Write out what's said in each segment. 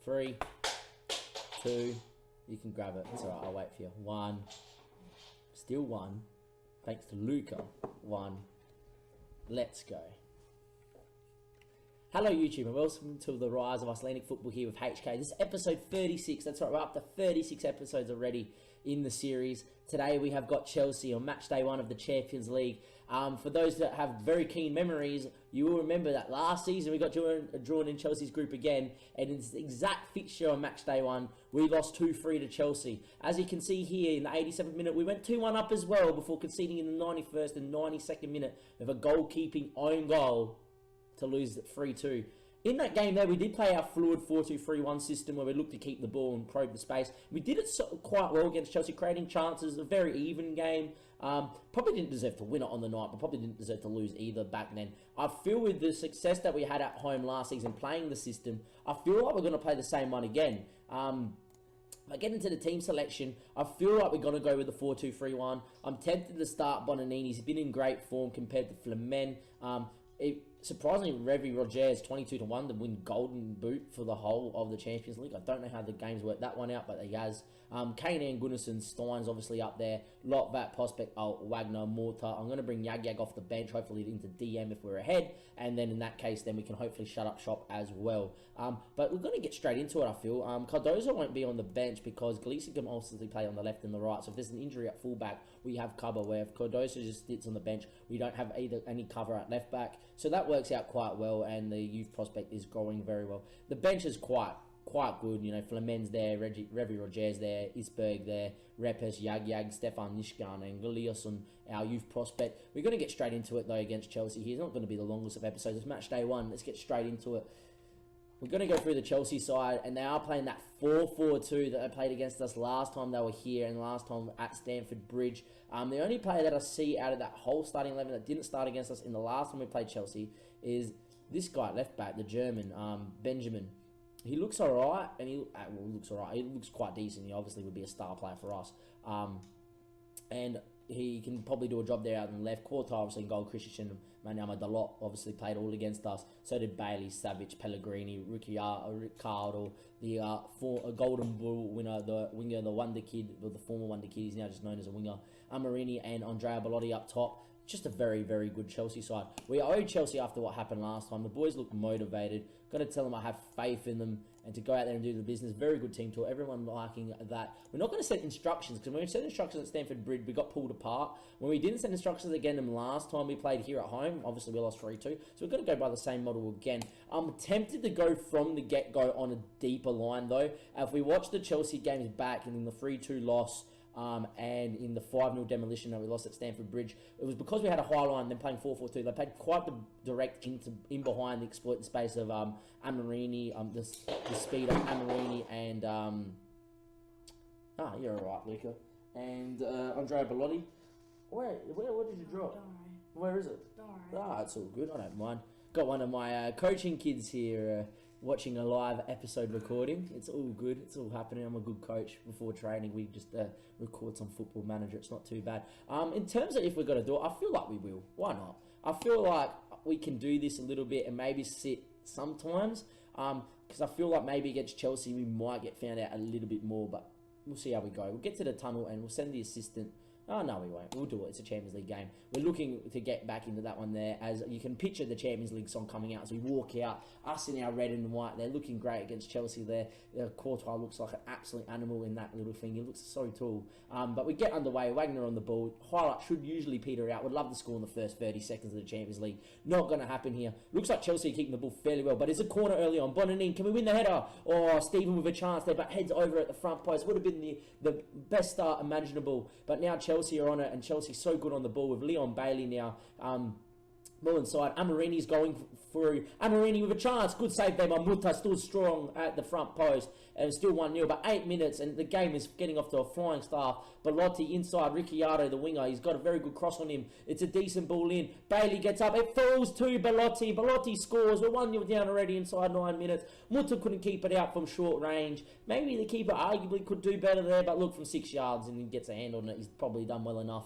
3, 2, you can grab it. It's all right, I'll wait for you. 1, still 1. Thanks to Luca. 1. Let's go. Hello YouTube and welcome to the Rise of Icelandic Football here with HK. This is episode 36. That's right, we're up to 36 episodes already in the series. Today we have got Chelsea on match day 1 of the Champions League. For those that have very keen memories, you will remember that last season we got drawn in Chelsea's group again, and it's the exact fixture on match day 1. We lost 2-3 to Chelsea. As you can see here in the 87th minute, we went 2-1 up as well before conceding in the 91st and 92nd minute with a goalkeeping own goal to lose 3-2. In that game there, we did play our fluid 4-2-3-1 system where we looked to keep the ball and probe the space. We did it quite well against Chelsea, creating chances, a very even game. Probably didn't deserve to win it on the night, but probably didn't deserve to lose either back then. I feel with the success that we had at home last season playing the system, I feel like we're going to play the same one again. But getting to the team selection, I feel like we're going to go with the 4-2-3-1. I'm tempted to start Bonanini. He's been in great form compared to Flamen. Surprisingly, Revi Rogers 22-1 to win Golden Boot for the whole of the Champions League. I don't know how the games worked that one out, but he has. Kane and Gunnarsson, Stein's obviously up there. Lotvat, Prospect, Wagner, Morta. I'm going to bring Yag off the bench, hopefully into DM if we're ahead. And then in that case, then we can hopefully shut up shop as well. But we're going to get straight into it, I feel. Cardozo won't be on the bench because Gleeson can also play on the left and the right. So if there's an injury at fullback, we have cover. Where if Cardozo just sits on the bench, we don't have any cover at left back. So that works out quite well, and the youth prospect is growing very well. The bench is quite good, you know. Flamen's there, Revi Rogers there, Isberg there, Repes, Yag, Stefan Nishkan, and Gleeson, our youth prospect. We're going to get straight into it though against Chelsea. He's not going to be the longest of episodes. It's match day 1. Let's get straight into it. We're going to go through the Chelsea side, and they are playing that 4-4-2 that they played against us last time they were here and last time at Stamford Bridge. The only player that I see out of that whole starting 11 that didn't start against us in the last time we played Chelsea is this guy, left back, the German, Benjamin. He looks alright, and he looks quite decent. He obviously would be a star player for us. And he can probably do a job there out on the left. Quarter obviously in goal. Christian Manyama Dalot obviously played all against us. So did Bailey, Savic, Pellegrini, Ricardo, the Golden Bull winner, the winger, the Wonder Kid, the former Wonder Kid. He's now just known as a winger. Amarini and Andrea Bellotti up top. Just a very, very good Chelsea side. We owe Chelsea after what happened last time. The boys look motivated. Got to tell them I have faith in them and to go out there and do the business. Very good team tour. Everyone liking that. We're not going to set instructions because when we set instructions at Stamford Bridge, we got pulled apart. When we didn't set instructions again them last time we played here at home, obviously we lost 3-2. So we're going to go by the same model again. I'm tempted to go from the get-go on a deeper line though. If we watch the Chelsea games back and in the 3-2 loss, and in the 5-0 demolition that we lost at Stamford Bridge, it was because we had a high line, then playing 4-4-2. They played quite the direct in behind to exploit the space of Amarini, the speed of Amarini, and you're alright, Luca, and Andrea Bellotti. Where did you drop? Don't worry. Where is it? Don't worry. It's all good. I don't mind. Got one of my coaching kids here watching a live episode recording. It's all good. It's all happening. I'm a good coach. Before training, we just record some Football Manager. It's not too bad. In terms of if we're going to do it, I feel like we will. Why not? I feel like we can do this a little bit and maybe sit sometimes. Because I feel like maybe against Chelsea, we might get found out a little bit more. But we'll see how we go. We'll get to the tunnel and we'll send the assistant. Oh, no, we won't. We'll do it. It's a Champions League game. We're looking to get back into that one there. As you can picture the Champions League song coming out as we walk out. Us in our red and white. They're looking great against Chelsea there. Courtois looks like an absolute animal in that little thing. He looks so tall. But we get underway. Wagner on the ball. Highlight should usually peter out. Would love to score in the first 30 seconds of the Champions League. Not going to happen here. Looks like Chelsea are keeping the ball fairly well. But it's a corner early on. Bonanini, can we win the header? Oh, Stephen with a chance there. But heads over at the front post. Would have been the best start imaginable. But now Chelsea are on it. And Chelsea so good on the ball with Leon Bailey now. Ball inside. Amarini's going through. Amarini with a chance. Good save there by Muta. Still strong at the front post. And still 1-0. But 8 minutes and the game is getting off to a flying start. Bellotti inside. Ricciardo, the winger. He's got a very good cross on him. It's a decent ball in. Bailey gets up. It falls to Bellotti. Bellotti scores. We're 1-0 down already inside 9 minutes. Muta couldn't keep it out from short range. Maybe the keeper arguably could do better there. But look, from 6 yards and he gets a hand on it. He's probably done well enough.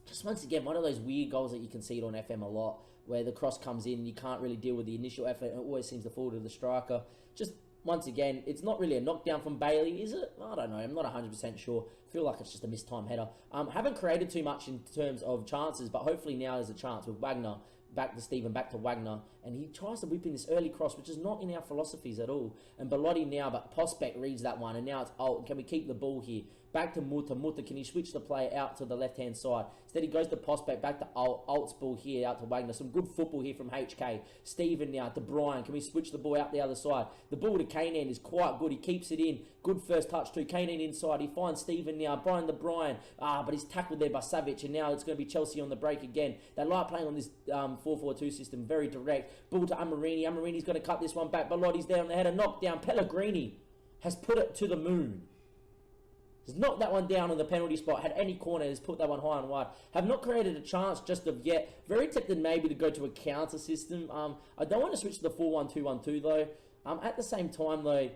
Just once again, one of those weird goals that you can see it on FM a lot, where the cross comes in, you can't really deal with the initial effort, and it always seems to fall to the striker. Just once again, it's not really a knockdown from Bailey, is it? I don't know. I'm not 100% sure. I feel like it's just a missed time header. Haven't created too much in terms of chances, but hopefully now there's a chance with Wagner. Back to Stephen, back to Wagner, and he tries to whip in this early cross, which is not in our philosophies at all. And Belotti now, but Prospect reads that one, and now it's Alt. Can we keep the ball here? Back to Muta. Muta, can he switch the play out to the left-hand side? Instead, he goes to Prospect, back to Alt. Alt's ball here, out to Wagner. Some good football here from HK. Stephen now to Brian. Can we switch the ball out the other side? The ball to Kanan is quite good. He keeps it in. Good first touch too. Kanan inside. He finds Stephen now. Brian to Brian. But he's tackled there by Savic, and now it's going to be Chelsea on the break again. They like playing on this 4-4-2 system. Very direct. Ball to Amarini. Amarini's going to cut this one back. Belotti's there on the header. Knockdown. Pellegrini has put it to the moon. Has knocked that one down on the penalty spot. Had any corner, has put that one high and wide. Have not created a chance just of yet. Very tempted maybe to go to a counter system. I don't want to switch to the 4-1-2-1-2 though. At the same time though,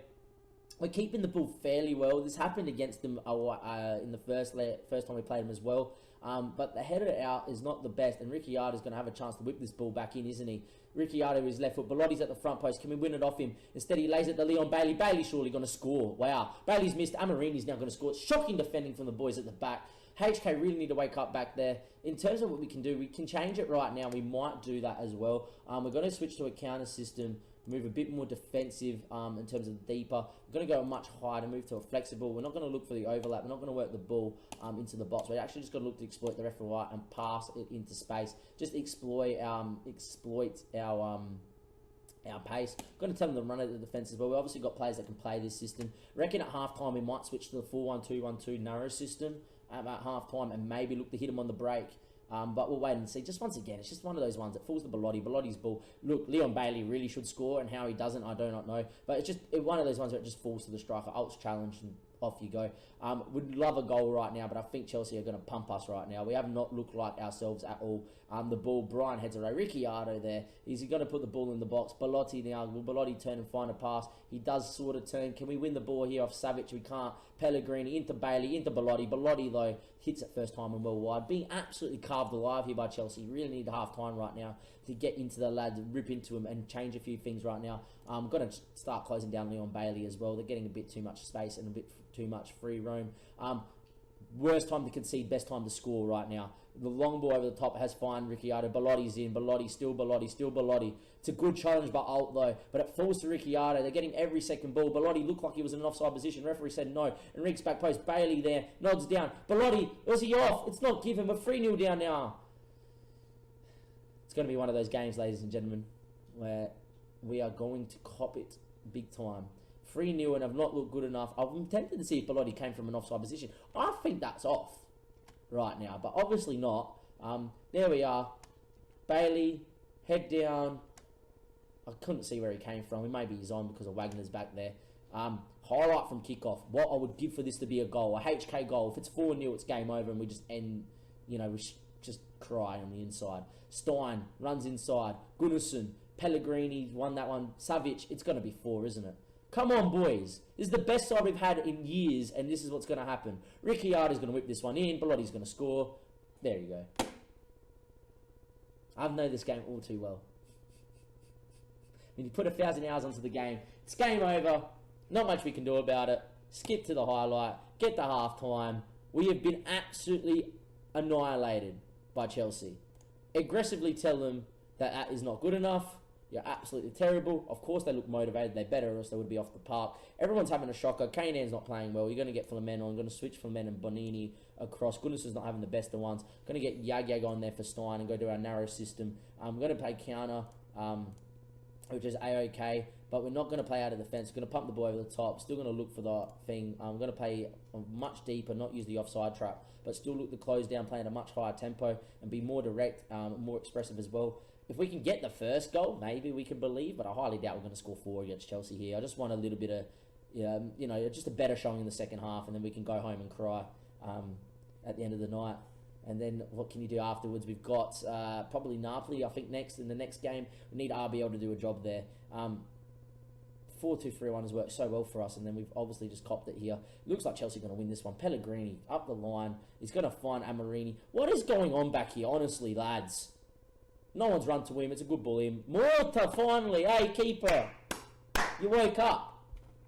we're keeping the ball fairly well. This happened against them in the first time we played them as well. But the header out is not the best, and Ricciardo is going to have a chance to whip this ball back in, isn't he? Ricciardo is left foot. Belotti's at the front post. Can we win it off him? Instead, he lays it to Leon Bailey. Bailey's surely going to score. Wow. Bailey's missed. Amarini's now going to score. Shocking defending from the boys at the back. HK really need to wake up back there. In terms of what we can do, we can change it right now. We might do that as well. We're going to switch to a counter system. Move a bit more defensive in terms of deeper. We're going to go much higher to move to a flexible. We're not going to look for the overlap. We're not going to work the ball into the box. We're actually just going to look to exploit the left and right and pass it into space. Just exploit our pace. Going to tell them to run at the defenses, but we've obviously got players that can play this system. Reckon at half time we might switch to the 4-1-2-1-2 narrow system at half time and maybe look to hit them on the break. But we'll wait and see. Just once again, it's just one of those ones that falls to Belotti. Belotti's ball. Look, Leon Bailey really should score, and how he doesn't, I do not know. But it's just one of those ones where it just falls to the striker. Ult's challenge, and off you go. Would love a goal right now, but I think Chelsea are going to pump us right now. We have not looked like ourselves at all. The ball, Brian heads away. Ricciardo there. Is he going to put the ball in the box? Belotti now. Will Belotti turn and find a pass? He does sort of turn. Can we win the ball here off Savic? We can't. Pellegrini into Bailey, into Belotti. Belotti, though, hits it first time and well wide. Being absolutely carved alive here by Chelsea. Really need half time right now to get into the lads, rip into him and change a few things right now. I'm going to start closing down Leon Bailey as well. They're getting a bit too much space and a bit too much free roam. Worst time to concede, best time to score right now. The long ball over the top has found Ricciardo. Belotti's in. Belotti, still Belotti, still Belotti. It's a good challenge by Alt though, but it falls to Ricciardo. They're getting every second ball. Belotti looked like he was in an offside position. Referee said no. Enrique's back post. Bailey there. Nods down. Belotti, was he off? It's not given. We're 3-0 down now. It's going to be one of those games, ladies and gentlemen, where we are going to cop it big time. 3-0 and have not looked good enough. I'm tempted to see if Belotti came from an offside position. I think that's off right now, but obviously not. There we are. Bailey, head down. I couldn't see where he came from. Maybe he's on because of Wagner's back there. Highlight from kickoff. What I would give for this to be a goal, a HK goal. If it's 4-0, it's game over and we just end, we just cry on the inside. Stein runs inside. Gunnarsson, Pellegrini won that one. Savic, it's going to be 4, isn't it? Come on, boys. This is the best side we've had in years, and this is what's going to happen. Ricciardo's going to whip this one in. Belotti's going to score. There you go. I've known this game all too well. When you put 1,000 hours onto the game, it's game over. Not much we can do about it. Skip to the highlight. Get to half-time. We have been absolutely annihilated by Chelsea. Aggressively tell them that that is not good enough. You're absolutely terrible. Of course they look motivated. They're better or else they would be off the park. Everyone's having a shocker. Kanan's not playing well. You're going to get Flameno. I'm going to switch Flameno and Bonini across. Gunnarson's not having the best of ones. Going to get Yag on there for Stein and go to our narrow system. I'm going to play counter, which is A-OK. But we're not going to play out of the fence. We're going to pump the ball over the top. Still going to look for the thing. I'm going to play much deeper, not use the offside trap, but still look to close down, play at a much higher tempo and be more direct, more expressive as well. If we can get the first goal, maybe we can believe, but I highly doubt we're going to score 4 against Chelsea here. I just want a little bit of, just a better showing in the second half, and then we can go home and cry at the end of the night. And then what can you do afterwards? We've got probably Napoli, I think, next in the next game. We need RBL to do a job there. 4-2-3-1 has worked so well for us, and then we've obviously just copped it here. Looks like Chelsea are going to win this one. Pellegrini up the line. He's going to find Amarini. What is going on back here, honestly, lads? No one's run to him. It's a good ball in. Morta, finally. Hey, keeper. You woke up.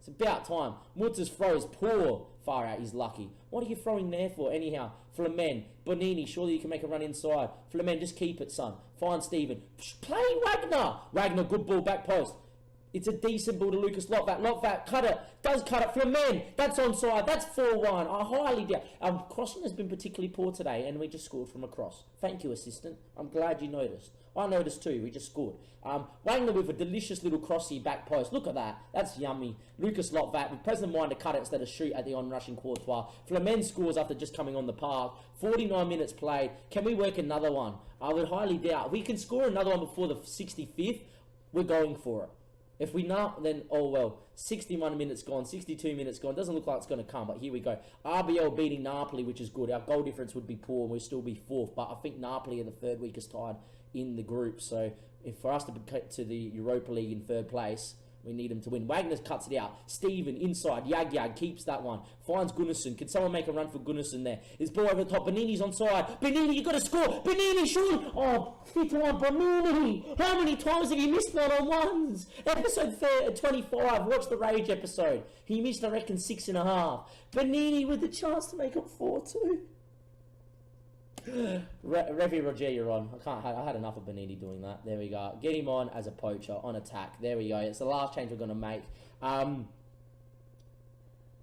It's about time. Mutz's throw is poor. Far out, he's lucky. What are you throwing there for anyhow? Flamen, Bonini, surely you can make a run inside. Flamen, just keep it, son. Find Steven. Play Wagner. Wagner, good ball, back post. It's a decent ball to Lucas Lockvat. Lockvat, cut it. Does cut it. Flamen, that's onside. That's 4-1. I highly doubt. Our crossing has been particularly poor today, and we just scored from a cross. Thank you, assistant. I'm glad you noticed. I noticed too. We just scored. Wagner with a delicious little crossy back post. Look at that. That's yummy. Lucas Lockvat with present mind to cut it instead of shoot at the on-rushing Courtois. Flamen scores after just coming on the park. 49 minutes played. Can we work another one? I would highly doubt. If we can score another one before the 65th, we're going for it. If we not, then oh well. 61 minutes gone, 62 minutes gone. Doesn't look like it's going to come, but here we go. RBL beating Napoli, which is good. Our goal difference would be poor, and we'll still be fourth. But I think Napoli are the third weakest side in the group. So if for us to get to the Europa League in third place, we need him to win. Wagner cuts it out. Steven inside. Yag keeps that one. Finds Gunnarsson. Can someone make a run for Gunnarsson there? His ball over the top. Benini's onside. Benini, you got to score. Benini, surely. Oh, fifth one. Benini. How many times have you missed one-on-ones? Episode 25. Watch the Rage episode. He missed, I reckon, 6.5. Benini with the chance to make it 4-2. Revi Roger, you're on. I had enough of Benini doing that. There we go. Get him on as a poacher on attack. There we go. It's the last change we're going to make.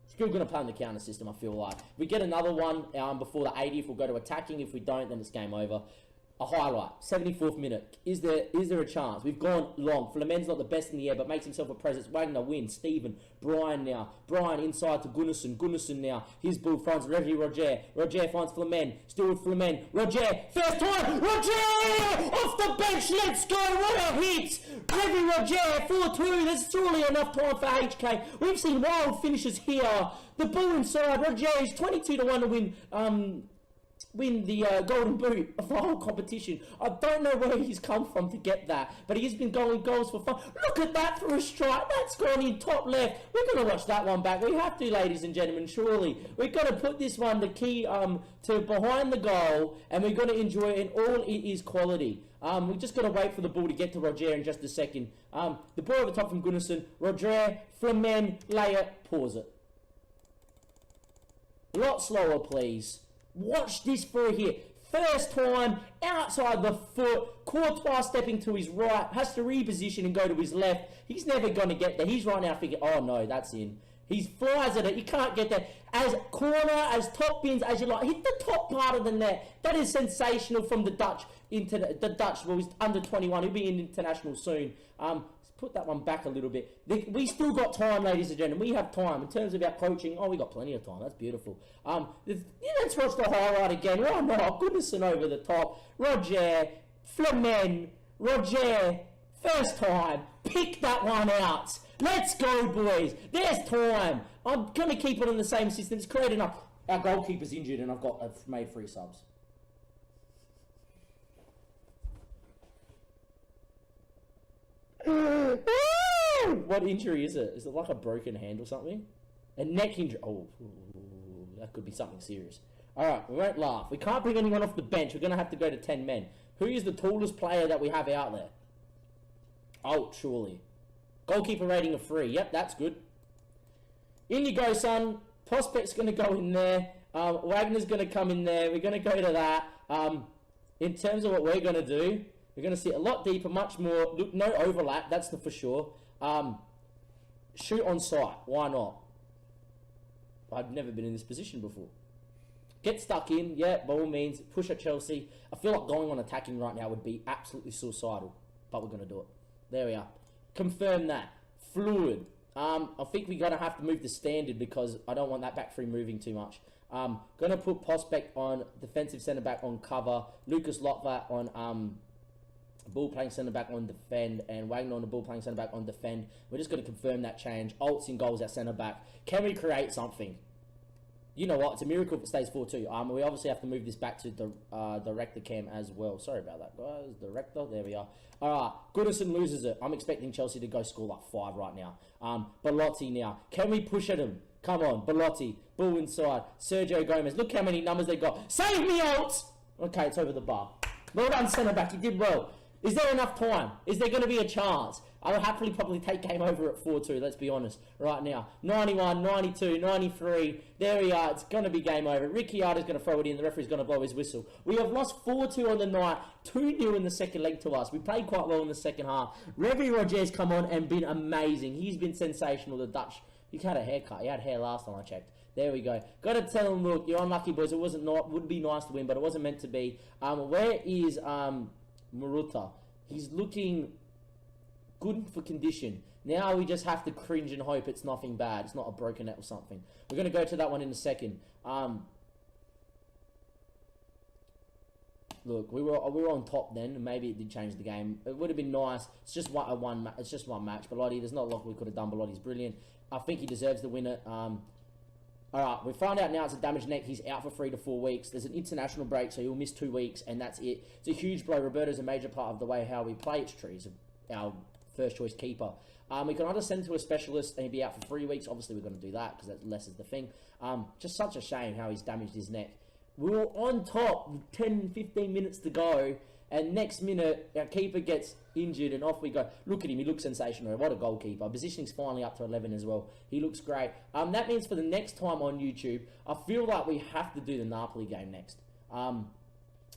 Still going to play in the counter system, I feel like. If we get another one before the 80th, we'll go to attacking. If we don't, then it's game over. A highlight, 74th minute. Is there a chance? We've gone long. Flamen's not the best in the air, but makes himself a presence. Wagner wins. Steven, Brian now. Brian inside to Gunnarsson. Gunnarsson now. His ball finds Revi Roger. Roger finds Flamen. Still with Flamen. Roger, first time. Roger! Off the bench, let's go. What a hit! Revi Roger, 4-2. There's surely enough time for HK. We've seen wild finishes here. The ball inside. Roger is 22-1 to win the Golden Boot of the whole competition. I don't know where he's come from to get that, but he's been going goals for fun. Look at that for a strike. That's gone in top left. We're going to watch that one back. We have to, ladies and gentlemen, surely. We've got to put this one, the key to behind the goal, and we're going to enjoy it in all it is quality. We're just going to wait for the ball to get to Roger in just a second. The ball over top from Gunnarsson. Roger, Flamen, lay it, pause it. A lot slower, please. Watch this through here. First time, outside the foot. Courtois stepping to his right. Has to reposition and go to his left. He's never going to get there. He's right now thinking, oh no, that's in. He flies at it. You can't get there. As corner, as top bins, as you like. Hit the top part of the net. That is sensational from the Dutch. The Dutch, well, he's under 21. He'll be in international soon. Put that one back a little bit. We still got time, ladies and gentlemen. We have time. In terms of our coaching, we got plenty of time. That's beautiful. Let's watch the highlight again. Why not? Gunnarsson over the top. Roger, Flamen, Roger, first time. Pick that one out. Let's go, boys. There's time. I'm going to keep it on the same system. It's created enough. Our goalkeeper's injured and I've made 3 subs. What injury is it? Is it like a broken hand or something? A neck injury. Oh, that could be something serious. Alright, we won't laugh. We can't bring anyone off the bench. We're going to have to go to 10 men. Who is the tallest player that we have out there? Oh, surely. Goalkeeper rating of 3. Yep, that's good. In you go, son. Prospect's going to go in there. Wagner's going to come in there. We're going to go to that. In terms of what we're going to do, we're going to sit a lot deeper, much more. Look, no overlap, that's for sure. Shoot on sight, why not? I've never been in this position before. Get stuck in, yeah, by all means. Push at Chelsea. I feel like going on attacking right now would be absolutely suicidal, but we're going to do it. There we are. Confirm that. Fluid. I think we're going to have to move the standard because I don't want that back three moving too much. Going to put Prospect on defensive centre-back on cover. Lucas Lockvat on ball playing centre-back on defend, and Wagner on the ball playing centre-back on defend. We're just going to confirm that change. Alt's in goals at centre-back. Can we create something? You know what? It's a miracle if it stays 4-2. We obviously have to move this back to the director cam as well. Sorry about that, guys. Director, there we are. All right, Goodison loses it. I'm expecting Chelsea to go score like 5 right now. Belotti now. Can we push at him? Come on, Belotti. Ball inside. Sergio Gomez. Look how many numbers they got. Save me, Alt! Okay, it's over the bar. Well done, centre-back. You did well. Is there enough time? Is there going to be a chance? I will happily probably take game over at 4-2, let's be honest, right now. 91, 92, 93, there we are, it's going to be game over. Ricky Arda's going to throw it in, the referee's going to blow his whistle. We have lost 4-2 on the night, 2-0 in the second leg to us. We played quite well in the second half. Revy Rogers come on and been amazing. He's been sensational, the Dutch. He had a haircut, he had hair last time I checked. There we go. Got to tell him, look, you're unlucky, boys. It would be nice to win, but it wasn't meant to be. Where is Maruta? He's looking good for condition. Now we just have to cringe and hope it's nothing bad. It's not a broken neck or something. We're going to go to that one in a second. Look, we were on top then, and maybe it did change the game. It would have been nice. It's just one match. Belotti, there's not a lot we could have done. Belotti's brilliant. I think he deserves to win it. Alright, we found out now it's a damaged neck. He's out for 3 to 4 weeks. There's an international break, so he'll miss 2 weeks, and that's it. It's a huge blow. Roberto's a major part of the way how we play. It's true. He's our first choice keeper. We can either send to a specialist and he'd be out for 3 weeks. Obviously, we're going to do that because that lessens the thing. Just such a shame how he's damaged his neck. We were on top with 10, 15 minutes to go, and next minute, our keeper gets injured, and off we go. Look at him, he looks sensational. What a goalkeeper. Positioning's finally up to 11 as well. He looks great. That means for the next time on YouTube, I feel like we have to do the Napoli game next.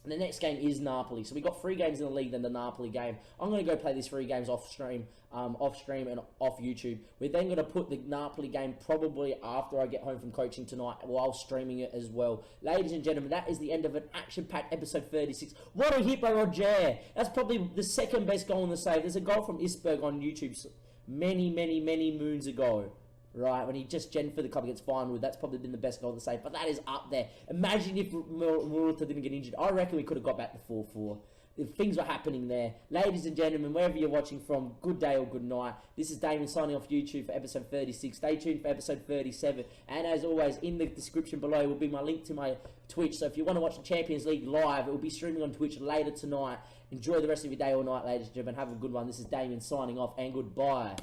The next game is Napoli. So we got 3 games in the league, then the Napoli game. I'm going to go play these 3 games off stream and off YouTube. We're then going to put the Napoli game probably after I get home from coaching tonight while streaming it as well. Ladies and gentlemen, that is the end of an action-packed episode 36. What a hit by Roger. That's probably the second best goal in the save. There's a goal from Isberg on YouTube many, many, many moons ago. Right, when he just gen for the club against Vinewood, that's probably been the best goal of the save, but that is up there. Imagine if Muruta didn't get injured. I reckon we could have got back to 4-4. If things were happening there. Ladies and gentlemen, wherever you're watching from, good day or good night. This is Damien signing off YouTube for episode 36. Stay tuned for episode 37. And as always, in the description below will be my link to my Twitch. So if you want to watch the Champions League live, it will be streaming on Twitch later tonight. Enjoy the rest of your day or night, ladies and gentlemen. Have a good one. This is Damien signing off, and goodbye.